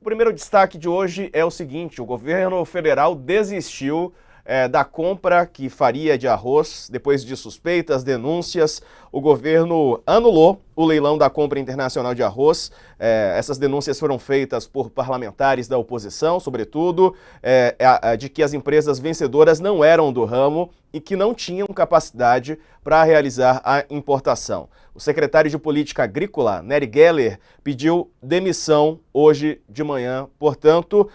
O primeiro destaque de hoje é o seguinte: o governo federal desistiu da compra que faria de arroz. Depois de suspeitas, denúncias, o governo anulou o leilão da compra internacional de arroz. Essas denúncias foram feitas por parlamentares da oposição, sobretudo, de que as empresas vencedoras não eram do ramo e que não tinham capacidade para realizar a importação. O secretário de Política Agrícola, Nery Geller, pediu demissão hoje de manhã, portanto,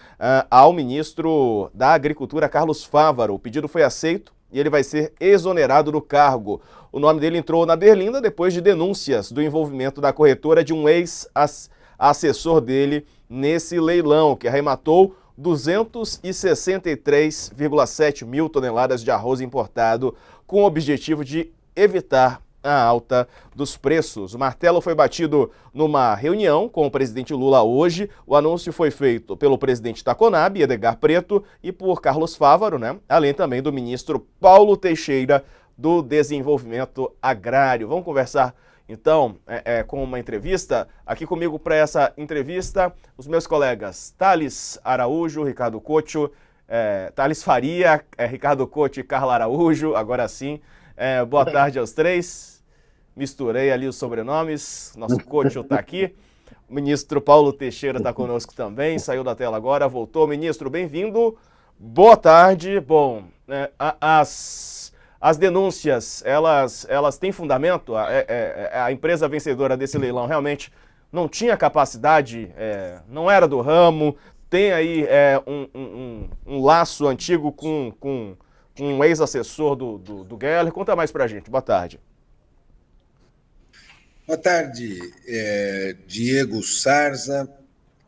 ao ministro da Agricultura, Carlos Fávaro. O pedido foi aceito e ele vai ser exonerado do cargo. O nome dele entrou na berlinda depois de denúncias do envolvimento da corretora de um ex-assessor dele nesse leilão, que arrematou 263,7 mil toneladas de arroz importado, com o objetivo de evitar a alta dos preços. O martelo foi batido numa reunião com o presidente Lula hoje. O anúncio foi feito pelo presidente da Conab, Edgar Preto, e por Carlos Fávaro, além também do ministro Paulo Teixeira, do Desenvolvimento Agrário. Vamos conversar, então, com uma entrevista. Aqui comigo para essa entrevista, os meus colegas Thales Araújo, Ricardo Couto, Thales Faria, Ricardo Couto e Carla Araújo, agora sim. Boa tarde aos três. Misturei ali os sobrenomes. Nosso Couto está aqui. O ministro Paulo Teixeira está conosco também. Saiu da tela agora, voltou. Ministro, bem-vindo. Boa tarde. Bom, as denúncias, elas têm fundamento? A empresa vencedora desse leilão realmente não tinha capacidade, não era do ramo, tem aí um laço antigo com um ex-assessor do Geller. Conta mais pra gente. Boa tarde. Boa tarde, Diego Sarza,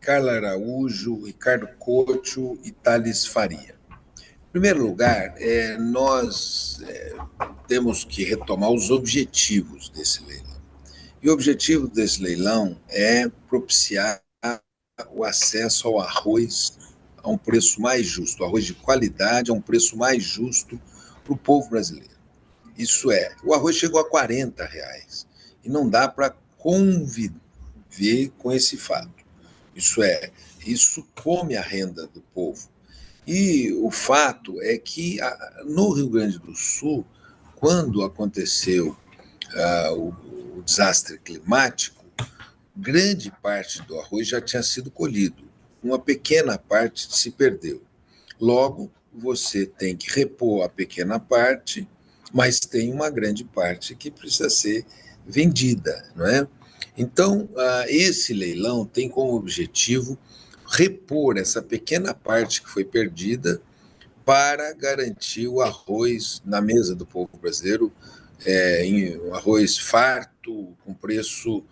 Carla Araújo, Ricardo Couto e Thales Faria. Em primeiro lugar, nós temos que retomar os objetivos desse leilão. E o objetivo desse leilão é propiciar o acesso ao arroz a um preço mais justo, arroz de qualidade a um preço mais justo para o povo brasileiro. Isso é, o arroz chegou a R$ 40 e não dá para conviver com esse fato. Isso come a renda do povo. E o fato é que no Rio Grande do Sul, quando aconteceu o desastre climático, grande parte do arroz já tinha sido colhido, uma pequena parte se perdeu. Logo, você tem que repor a pequena parte, mas tem uma grande parte que precisa ser vendida, não é? Então, esse leilão tem como objetivo repor essa pequena parte que foi perdida para garantir o arroz na mesa do povo brasileiro, um arroz farto, com preço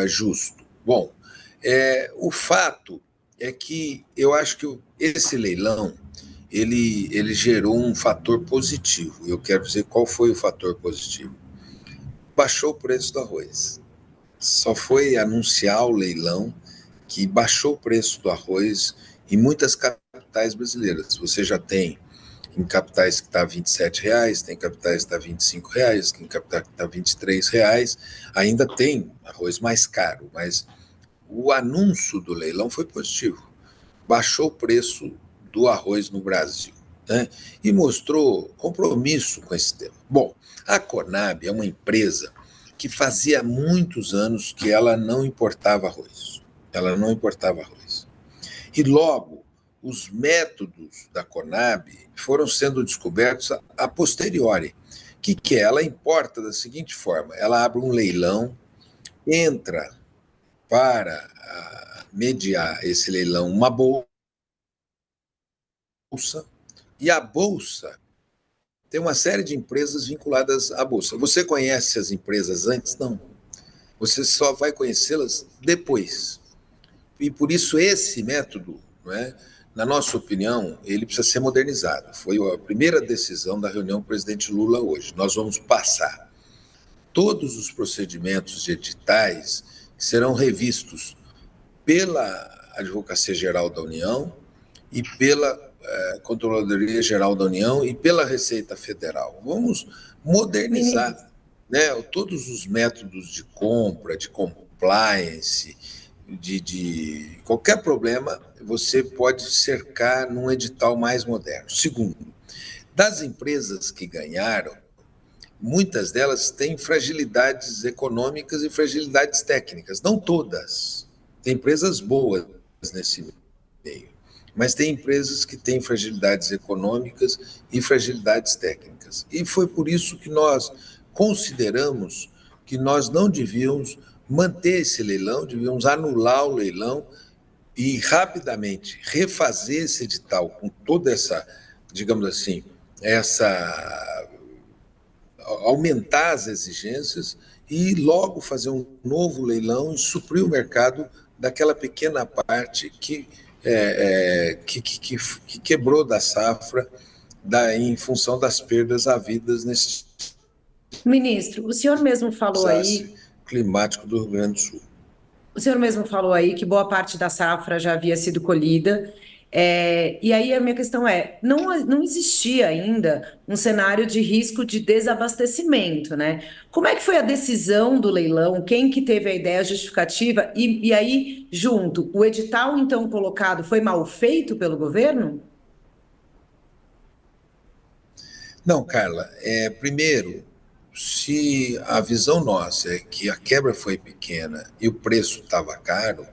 justo. Bom, o fato é que eu acho que esse leilão ele gerou um fator positivo. Eu quero dizer qual foi o fator positivo. Baixou o preço do arroz. Só foi anunciar o leilão que baixou o preço do arroz em muitas capitais brasileiras. Você já tem em capitais que está R$ 27, tem capitais que está R$ 25, tem capitais que está R$ 23, ainda tem arroz mais caro, mas o anúncio do leilão foi positivo. Baixou o preço do arroz no Brasil, né? E mostrou compromisso com esse tema. Bom, a Conab é uma empresa que fazia muitos anos que ela não importava arroz. Ela não importava arroz. E logo, os métodos da Conab foram sendo descobertos a posteriori. O que é? Ela importa da seguinte forma: ela abre um leilão, entra para mediar esse leilão uma bolsa, e a bolsa tem uma série de empresas vinculadas à bolsa. Você conhece as empresas antes? Não. Você só vai conhecê-las depois. E por isso esse método, não é, na nossa opinião, ele precisa ser modernizado. Foi a primeira decisão da reunião do presidente Lula hoje. Nós vamos passar todos os procedimentos de editais que serão revistos pela Advocacia Geral da União e pela Controladoria Geral da União e pela Receita Federal. Vamos modernizar, né, todos os métodos de compra, de compliance, de qualquer problema, você pode cercar num edital mais moderno. Segundo, das empresas que ganharam, muitas delas têm fragilidades econômicas e fragilidades técnicas, não todas. Tem empresas boas nesse meio, mas tem empresas que têm fragilidades econômicas e fragilidades técnicas. E foi por isso que nós consideramos que nós não devíamos manter esse leilão, devíamos anular o leilão e rapidamente refazer esse edital com toda essa, digamos assim, aumentar as exigências e logo fazer um novo leilão e suprir o mercado daquela pequena parte que quebrou da safra em função das perdas havidas nesse Ministro, o senhor mesmo falou aí, climático do Rio Grande do Sul. o senhor mesmo falou aí que boa parte da safra já havia sido colhida. E aí a minha questão é, não existia ainda um cenário de risco de desabastecimento, né? Como é que foi a decisão do leilão? Quem que teve a ideia justificativa? E aí, junto, o edital então colocado foi mal feito pelo governo? Não, Carla, primeiro, se a visão nossa é que a quebra foi pequena e o preço estava caro,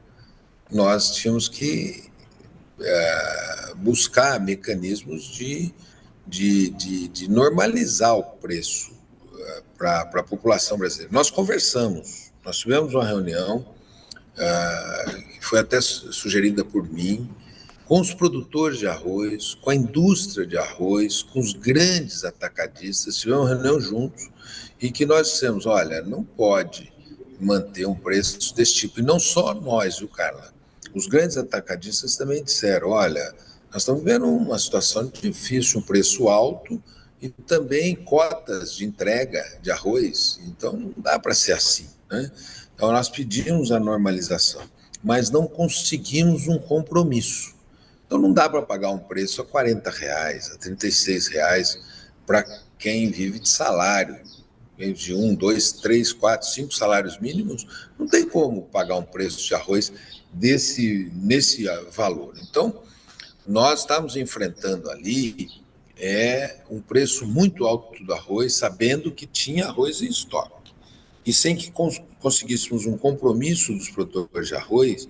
nós tínhamos que buscar mecanismos de normalizar o preço para a população brasileira. Nós conversamos, nós tivemos uma reunião, que foi até sugerida por mim, com os produtores de arroz, com a indústria de arroz, com os grandes atacadistas, tivemos uma reunião juntos e que nós dissemos, olha, não pode manter um preço desse tipo. E não só nós, viu, Carla? Os grandes atacadistas também disseram, olha, nós estamos vivendo uma situação difícil, um preço alto e também cotas de entrega de arroz, então não dá para ser assim, né? Então nós pedimos a normalização, mas não conseguimos um compromisso. Então não dá para pagar um preço a R$40, a R$36 para quem vive de salário, de 1, 2, 3, 4, 5 salários mínimos, não tem como pagar um preço de arroz nesse valor. Então, nós estamos enfrentando ali um preço muito alto do arroz, sabendo que tinha arroz em estoque. E sem que conseguíssemos um compromisso dos produtores de arroz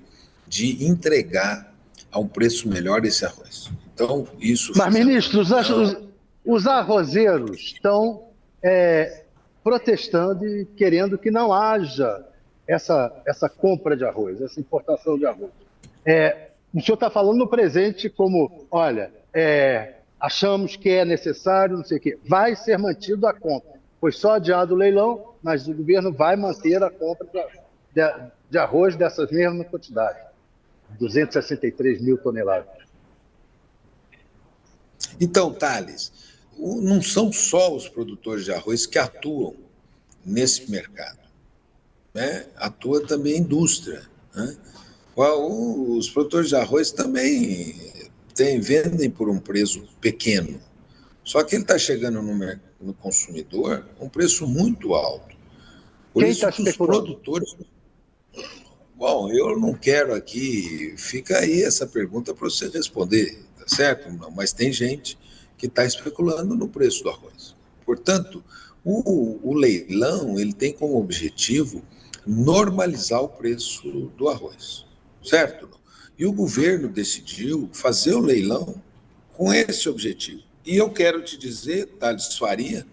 de entregar a um preço melhor esse arroz. Então, isso... Mas, ministro, os arrozeiros estão protestando e querendo que não haja essa compra de arroz, essa importação de arroz. O senhor está falando no presente como, olha, achamos que é necessário, não sei o quê. Vai ser mantido a compra. Foi só adiado o leilão, mas o governo vai manter a compra de arroz dessas mesmas quantidades. 263 mil toneladas. Então, Thales, não são só os produtores de arroz que atuam nesse mercado, né? Atua também a indústria, né? Os produtores de arroz também vendem por um preço pequeno, só que ele está chegando no consumidor um preço muito alto. Por Quem isso que os produtores... Bom, eu não quero aqui... Fica aí essa pergunta para você responder, tá certo? Não, mas tem gente que está especulando no preço do arroz. Portanto, o leilão ele tem como objetivo normalizar o preço do arroz, certo? E o governo decidiu fazer o leilão com esse objetivo. E eu quero te dizer, Thales Faria,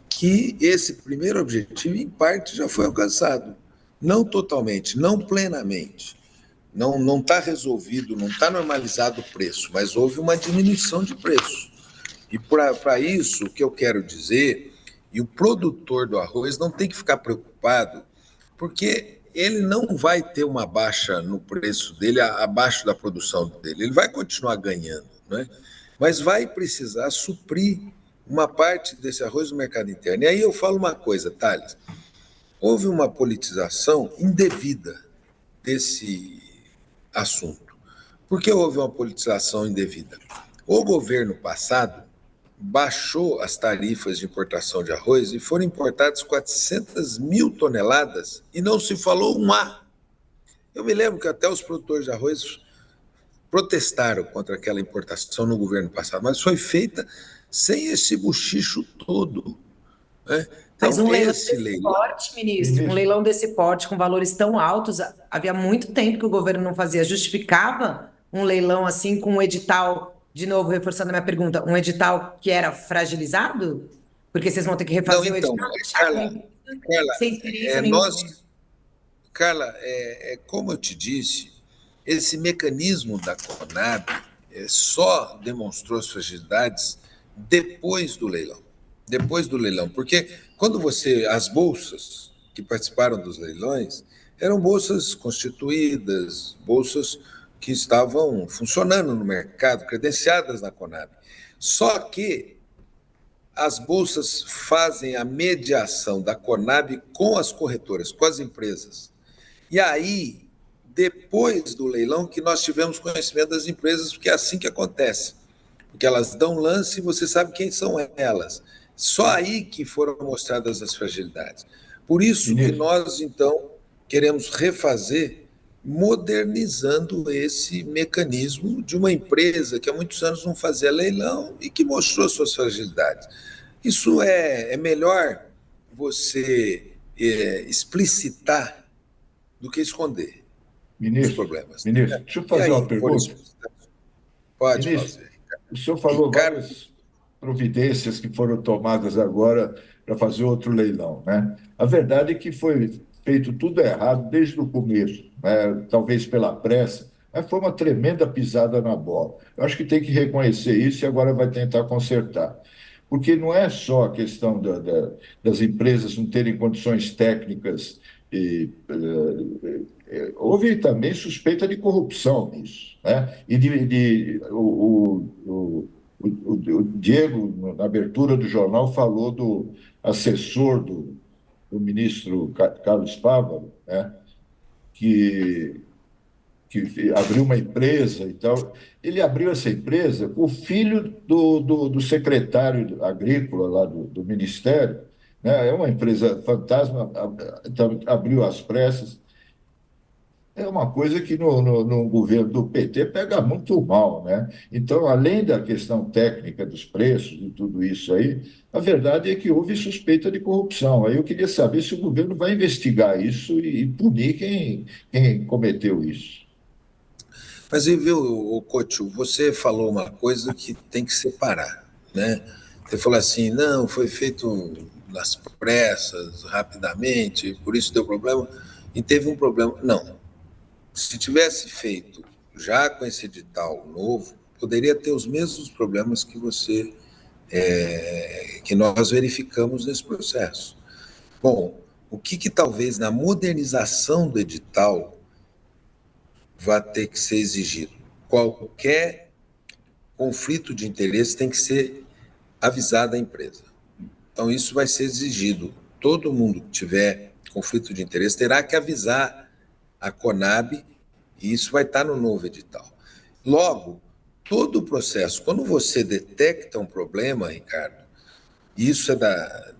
que esse primeiro objetivo, em parte, já foi alcançado. Não totalmente, não plenamente. Não está resolvido, não está normalizado o preço, mas houve uma diminuição de preço. E para isso, o que eu quero dizer, e o produtor do arroz não tem que ficar preocupado, porque ele não vai ter uma baixa no preço dele, abaixo da produção dele. Ele vai continuar ganhando, né? Mas vai precisar suprir uma parte desse arroz no mercado interno. E aí eu falo uma coisa, Thales, houve uma politização indevida desse assunto. Por que houve uma politização indevida? O governo passado baixou as tarifas de importação de arroz e foram importadas 400 mil toneladas e não se falou um A Eu me lembro que até os produtores de arroz protestaram contra aquela importação no governo passado, mas foi feita sem esse bochicho todo, né? Mas Então, um leilão esse desse leilão. porte, ministro, um Ministro, leilão desse porte com valores tão altos, havia muito tempo que o governo não fazia. Justificava um leilão assim com um edital, de novo, reforçando a minha pergunta, um edital que era fragilizado? Porque vocês vão ter que Não, refazer o então, edital, deixar com uma Carla, empresa Carla, sem experiência é, nenhuma. nós, Carla, como eu te disse, esse mecanismo da Conab só demonstrou as fragilidades depois do leilão. Depois do leilão, porque quando as bolsas que participaram dos leilões eram bolsas constituídas, bolsas que estavam funcionando no mercado, credenciadas na Conab. Só que as bolsas fazem a mediação da Conab com as corretoras, com as empresas. E aí, depois do leilão, que nós tivemos conhecimento das empresas, porque é assim que acontece. Porque elas dão lance e você sabe quem são elas. Só aí que foram mostradas as fragilidades. Por isso que ministro, nós, então, queremos refazer, modernizando esse mecanismo de uma empresa que há muitos anos não fazia leilão e que mostrou suas fragilidades. Isso é melhor você explicitar do que esconder os ministro, problemas. ministro, deixa eu E fazer aí, uma por pergunta. explicitar, pode Ministro, fazer. o senhor falou Ricardo, várias providências que foram tomadas agora para fazer outro leilão, né? A verdade é que foi feito tudo errado desde o começo, né? Talvez pela pressa, mas foi uma tremenda pisada na bola. Eu acho que tem que reconhecer isso e agora vai tentar consertar. Porque não é só a questão das empresas não terem condições técnicas houve também suspeita de corrupção nisso, né? E o Diego, na abertura do jornal, falou do assessor do ministro Carlos Fávaro, né? Que, que abriu uma empresa e tal. Ele abriu essa empresa com o filho do secretário agrícola lá do Ministério, né? É uma empresa fantasma, abriu às pressas. É uma coisa que no governo do PT pega muito mal, né? Então, além da questão técnica dos preços e tudo isso aí, a verdade é que houve suspeita de corrupção. Aí eu queria saber se o governo vai investigar isso e punir quem cometeu isso. mas viu, Couto, você falou uma coisa que tem que separar, né? Você falou assim, não, foi feito nas pressas, rapidamente, por isso deu problema, e teve um problema. Não, se tivesse feito já com esse edital novo, poderia ter os mesmos problemas que nós verificamos nesse processo. Bom, o que talvez na modernização do edital vai ter que ser exigido? Qualquer conflito de interesse tem que ser avisado à empresa. Então, isso vai ser exigido. Todo mundo que tiver conflito de interesse terá que avisar a Conab, e isso vai estar no novo edital. Logo, todo o processo, quando você detecta um problema, Ricardo, isso é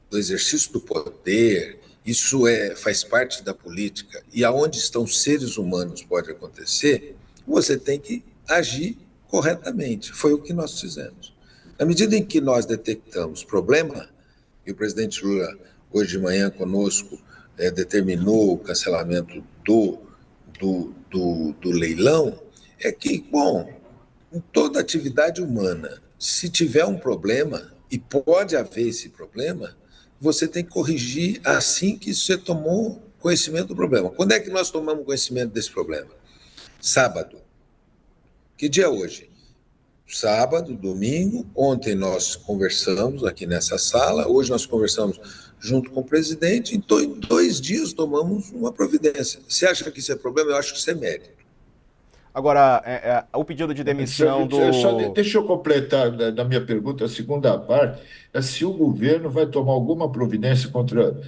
do exercício do poder, isso faz parte da política, e aonde estão seres humanos pode acontecer, você tem que agir corretamente. Foi o que nós fizemos. Na medida em que nós detectamos problema, e o presidente Lula, hoje de manhã conosco, determinou o cancelamento do leilão, é que, bom, em toda atividade humana, se tiver um problema, e pode haver esse problema, você tem que corrigir assim que você tomou conhecimento do problema. Quando é que nós tomamos conhecimento desse problema? Sábado. Que dia é hoje? Sábado, domingo. Ontem nós conversamos aqui nessa sala, hoje nós conversamos junto com o presidente, então em 2 dias tomamos uma providência. Você acha que isso é problema? Eu acho que isso é mérito. Agora, o pedido de demissão do... Deixa eu completar na minha pergunta, a segunda parte, é se o governo vai tomar alguma providência contra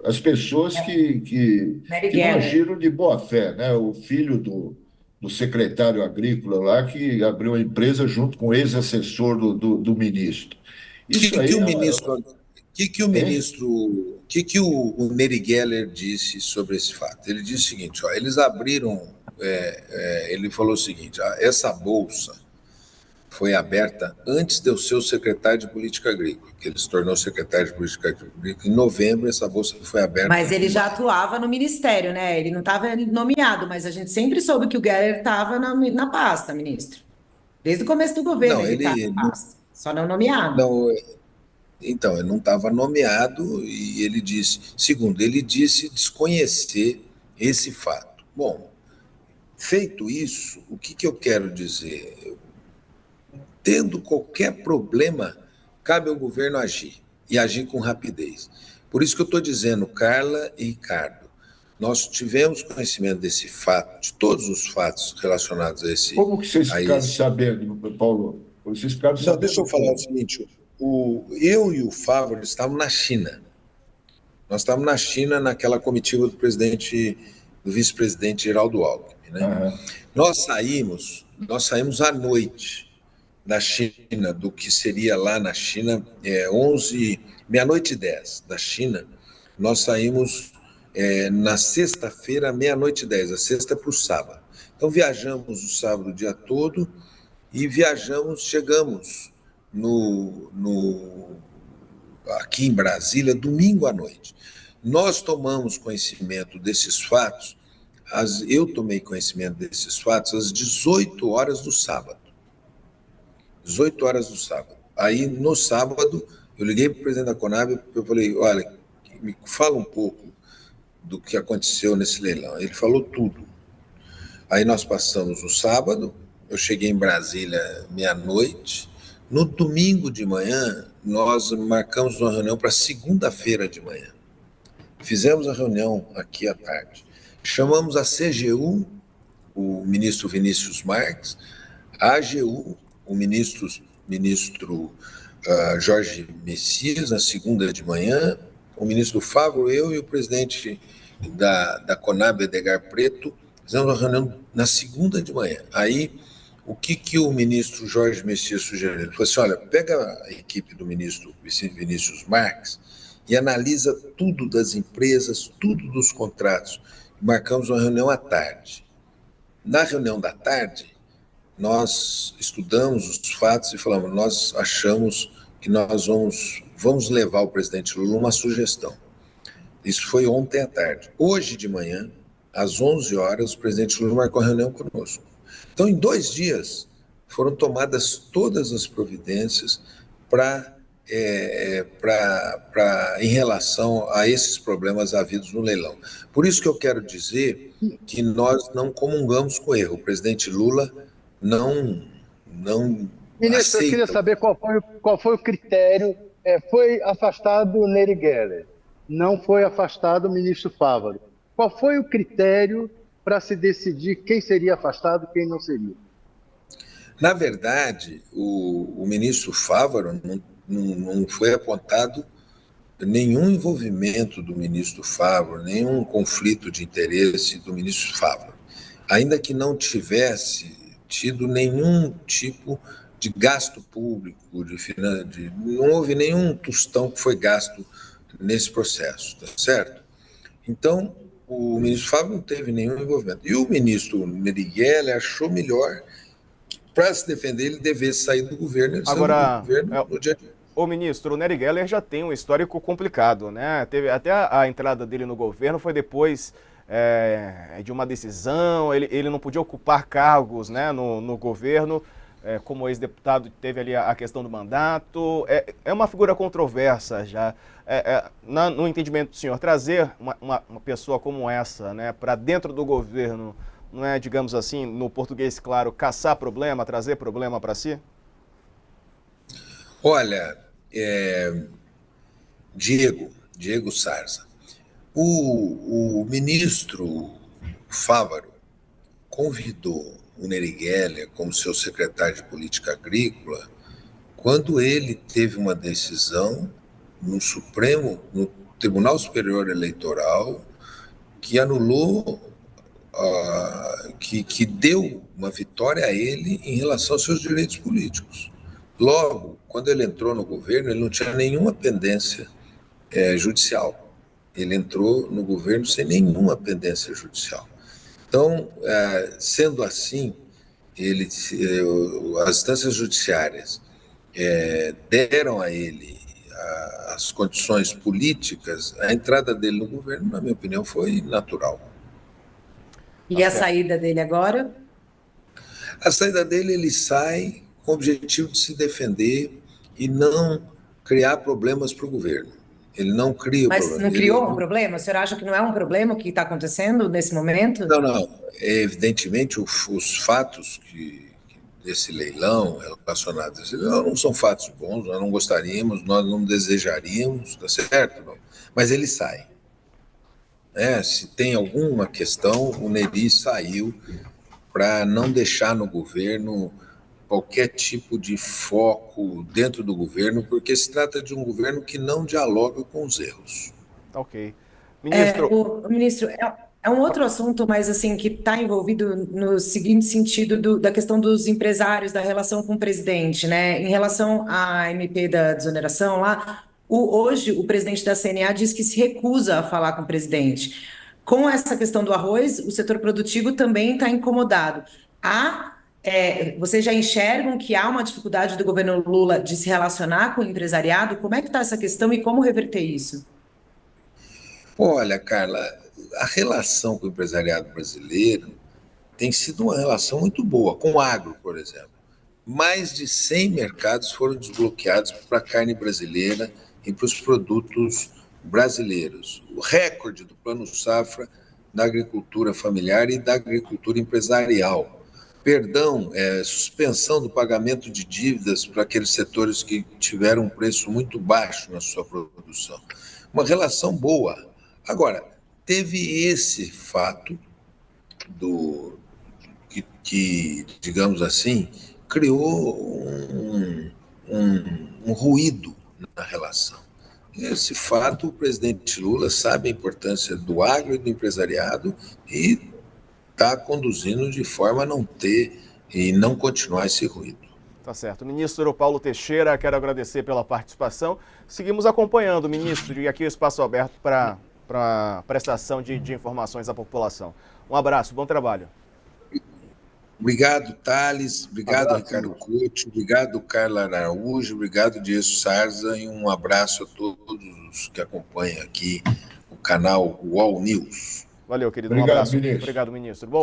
as pessoas que não agiram de boa fé, né? O filho do secretário agrícola lá, que abriu a empresa junto com o ex-assessor do ministro. Isso aí o ministro... que o ministro, o Neri Geller disse sobre esse fato? Ele disse o seguinte, ó, eles abriram, ele falou o seguinte, essa bolsa foi aberta antes de eu ser o secretário de Política Agrícola, que ele se tornou secretário de Política Agrícola. Em novembro, essa bolsa foi aberta. Mas ele já atuava no ministério, né? Ele não estava nomeado, mas a gente sempre soube que o Geller estava na pasta, ministro. Desde o começo do governo Não, ele está na pasta, só não nomeado. Não, então, ele não estava nomeado e ele disse, segundo, ele disse desconhecer esse fato. Bom, feito isso, o que eu quero dizer? Tendo qualquer problema, cabe ao governo agir, e agir com rapidez. Por isso que eu estou dizendo, Carla e Ricardo, nós tivemos conhecimento desse fato, de todos os fatos relacionados a esse... Como que vocês ficaram sabendo, Paulo? Vocês ficaram sabendo? Deixa eu falar o seguinte, eu e o Fávaro estávamos na China. Nós estávamos na China naquela comitiva do vice-presidente Geraldo Alckmin, né? Uhum. Nós saímos à noite da China, do que seria lá na China, meia-noite e 10 da China, nós saímos na sexta-feira, meia-noite e 10, a sexta para o sábado. Então viajamos o sábado o dia todo e chegamos aqui em Brasília, domingo à noite. Nós tomamos conhecimento desses fatos, eu tomei conhecimento desses fatos às 18 horas do sábado. 18 horas do sábado. Aí, no sábado, eu liguei para o presidente da Conab, eu falei, olha, me fala um pouco do que aconteceu nesse leilão. Ele falou tudo. Aí nós passamos o sábado, eu cheguei em Brasília meia-noite. No domingo de manhã, nós marcamos uma reunião para segunda-feira de manhã. Fizemos a reunião aqui à tarde. Chamamos a CGU, o ministro Vinícius Marques, a AGU, o ministro Jorge Messias, na segunda de manhã, o ministro Fávaro, eu e o presidente da Conab, Edgar Preto, fizemos uma reunião na segunda de manhã. Aí, o que o ministro Jorge Messias sugeriu? Ele falou assim, olha, pega a equipe do ministro Vinícius Marques e analisa tudo das empresas, tudo dos contratos. Marcamos uma reunião à tarde. Na reunião da tarde, nós estudamos os fatos e falamos, nós achamos que nós vamos levar ao presidente Lula uma sugestão. Isso foi ontem à tarde. Hoje de manhã, às 11 horas, o presidente Lula marcou a reunião conosco. Então, em 2 dias, foram tomadas todas as providências em relação a esses problemas havidos no leilão. Por isso que eu quero dizer que nós não comungamos com o erro. O presidente Lula não Ministro, eu queria saber qual foi o critério. Foi afastado o Neri Geller, não foi afastado o ministro Fávaro. Qual foi o critério para se decidir quem seria afastado e quem não seria? Na verdade, o ministro Fávaro não foi apontado nenhum envolvimento do ministro Fávaro, nenhum conflito de interesse do ministro Fávaro, ainda que não tivesse tido nenhum tipo de gasto público, não houve nenhum tostão que foi gasto nesse processo, tá certo? Então, o ministro Fávaro não teve nenhum envolvimento. E o ministro Neri Geller achou melhor, para se defender, ele devesse sair do governo. Agora, o ministro, o Neri Geller já tem um histórico complicado, né? Teve até a entrada dele no governo foi depois de uma decisão, ele não podia ocupar cargos, né, no governo, como ex-deputado teve ali a questão do mandato, é uma figura controversa já. No entendimento do senhor, trazer uma pessoa como essa, né, para dentro do governo, não é, digamos assim, no português claro, caçar problema, trazer problema para si? Olha, Diego Sarza, o ministro Fávaro convidou o Neri Geller como seu secretário de Política Agrícola quando ele teve uma decisão no Tribunal Superior Eleitoral, que anulou, que deu uma vitória a ele em relação aos seus direitos políticos. Logo, quando ele entrou no governo, ele não tinha nenhuma pendência judicial. Ele entrou no governo sem nenhuma pendência judicial. Então, sendo assim, as instâncias judiciárias deram a ele as condições políticas, a entrada dele no governo, na minha opinião, foi natural. E a saída dele agora? A saída dele, ele sai com o objetivo de se defender e não criar problemas para o governo. Ele não cria o Mas problema. não criou um problema? O senhor acha que não é um problema o que está acontecendo nesse momento? Não. Evidentemente, os fatos desse leilão, relacionados a esse leilão, não são fatos bons, nós não gostaríamos, nós não desejaríamos, tá certo? Não. Mas ele sai. Se tem alguma questão, o Neri saiu para não deixar no governo qualquer tipo de foco dentro do governo, porque se trata de um governo que não dialoga com os erros. Ok. Ministro... Ministro, é um outro assunto, mas assim, que está envolvido no seguinte sentido da questão dos empresários, da relação com o presidente, né? Em relação à MP da desoneração lá, hoje o presidente da CNA diz que se recusa a falar com o presidente. Com essa questão do arroz, o setor produtivo também está incomodado. Vocês já enxergam que há uma dificuldade do governo Lula de se relacionar com o empresariado? Como é que está essa questão e como reverter isso? Olha, Carla, a relação com o empresariado brasileiro tem sido uma relação muito boa, com o agro, por exemplo. Mais de 100 mercados foram desbloqueados para a carne brasileira e para os produtos brasileiros. O recorde do Plano Safra da agricultura familiar e da agricultura empresarial. Perdão, suspensão do pagamento de dívidas para aqueles setores que tiveram um preço muito baixo na sua produção. Uma relação boa. Agora, teve esse fato que, digamos assim, criou um ruído na relação. Esse fato, o presidente Lula sabe a importância do agro e do empresariado e está conduzindo de forma a não ter e não continuar esse ruído. Tá certo. Ministro Paulo Teixeira, quero agradecer pela participação. Seguimos acompanhando, ministro, e aqui o espaço aberto para prestação de informações à população. Um abraço, bom trabalho. Obrigado, Thales, obrigado, Ricardo Couto, obrigado, Carla Araújo, obrigado, Diego Sarza, e um abraço a todos os que acompanham aqui o canal UOL News. Valeu, querido. Obrigado, um abraço. ministro. Obrigado, ministro. Bom,